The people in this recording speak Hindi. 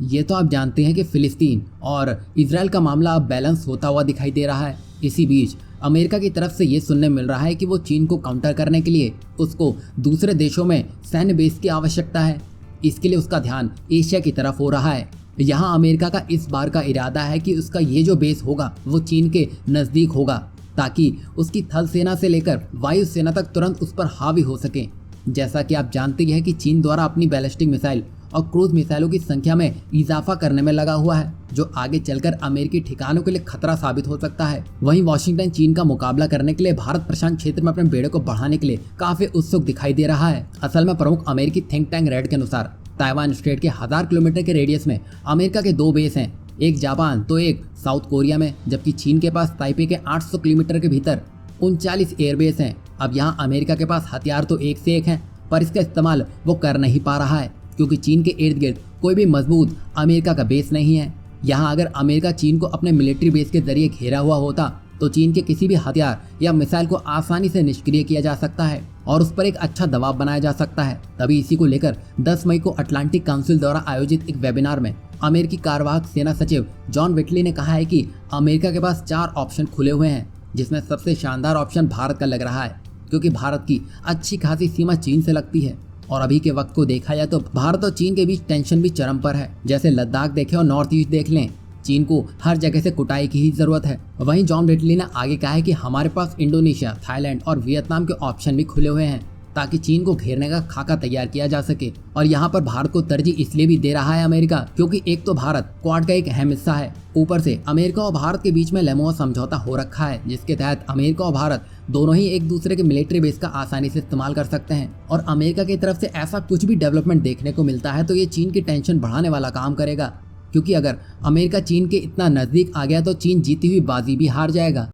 ये तो आप जानते हैं कि फिलिस्तीन और इसराइल का मामला अब बैलेंस होता हुआ दिखाई दे रहा है। इसी बीच अमेरिका की तरफ से ये सुनने मिल रहा है कि वो चीन को काउंटर करने के लिए उसको दूसरे देशों में सैन्य बेस की आवश्यकता है। इसके लिए उसका ध्यान एशिया की तरफ हो रहा है। यहाँ अमेरिका का इस बार का इरादा है कि उसका ये जो बेस होगा वो चीन के नज़दीक होगा, ताकि उसकी थल सेना से लेकर वायु सेना तक तुरंत उस पर हावी हो सके। जैसा कि आप जानते ही हैं कि चीन द्वारा अपनी बैलिस्टिक मिसाइल और क्रूज मिसाइलों की संख्या में इजाफा करने में लगा हुआ है, जो आगे चलकर अमेरिकी ठिकानों के लिए खतरा साबित हो सकता है। वहीं वॉशिंगटन चीन का मुकाबला करने के लिए भारत प्रशांत क्षेत्र में अपने बेड़े को बढ़ाने के लिए काफी उत्सुक दिखाई दे रहा है। असल में प्रमुख अमेरिकी थिंक टैंक रेड के अनुसार ताइवान स्ट्रेट के 1000 किलोमीटर के रेडियस में अमेरिका के 2 बेस हैं, एक जापान तो एक साउथ कोरिया में, जबकि चीन के पास ताइपे के 800 किलोमीटर के भीतर 39 एयरबेस हैं। अब यहाँ अमेरिका के पास हथियार तो एक से एक हैं, पर इसका इस्तेमाल वो कर नहीं पा रहा है, क्योंकि चीन के इर्द गिर्द कोई भी मजबूत अमेरिका का बेस नहीं है। यहाँ अगर अमेरिका चीन को अपने मिलिट्री बेस के जरिए घेरा हुआ होता तो चीन के किसी भी हथियार या मिसाइल को आसानी से निष्क्रिय किया जा सकता है और उस पर एक अच्छा दबाव बनाया जा सकता है। तभी इसी को लेकर 10 मई को अटलांटिक काउंसिल द्वारा आयोजित एक वेबिनार में अमेरिकी कार्यवाहक सेना सचिव जॉन विटली ने कहा है कि अमेरिका के पास 4 ऑप्शन खुले हुए हैं, जिसमें सबसे शानदार ऑप्शन भारत का लग रहा है, क्योंकि भारत की अच्छी खासी सीमा चीन से लगती है। और अभी के वक्त को देखा जाए तो भारत और चीन के बीच टेंशन भी चरम पर है। जैसे लद्दाख देखें और नॉर्थ ईस्ट देख लें, चीन को हर जगह से कुटाई की ही जरूरत है। वहीं जॉन विटली ने आगे कहा है कि हमारे पास इंडोनेशिया, थाईलैंड और वियतनाम के ऑप्शन भी खुले हुए हैं, ताकि चीन को घेरने का खाका तैयार किया जा सके। और यहाँ पर भारत को तरजीह इसलिए भी दे रहा है अमेरिका, क्योंकि एक तो भारत क्वाड का एक अहम हिस्सा है, ऊपर से अमेरिका और भारत के बीच में लेमुआ समझौता हो रखा है, जिसके तहत अमेरिका और भारत दोनों ही एक दूसरे के मिलिट्री बेस का आसानी से इस्तेमाल कर सकते हैं। और अमेरिका की तरफ से ऐसा कुछ भी डेवलपमेंट देखने को मिलता है तो ये चीन की टेंशन बढ़ाने वाला काम करेगा, क्योंकि अगर अमेरिका चीन के इतना नजदीक आ गया तो चीन जीती हुई बाजी भी हार जाएगा।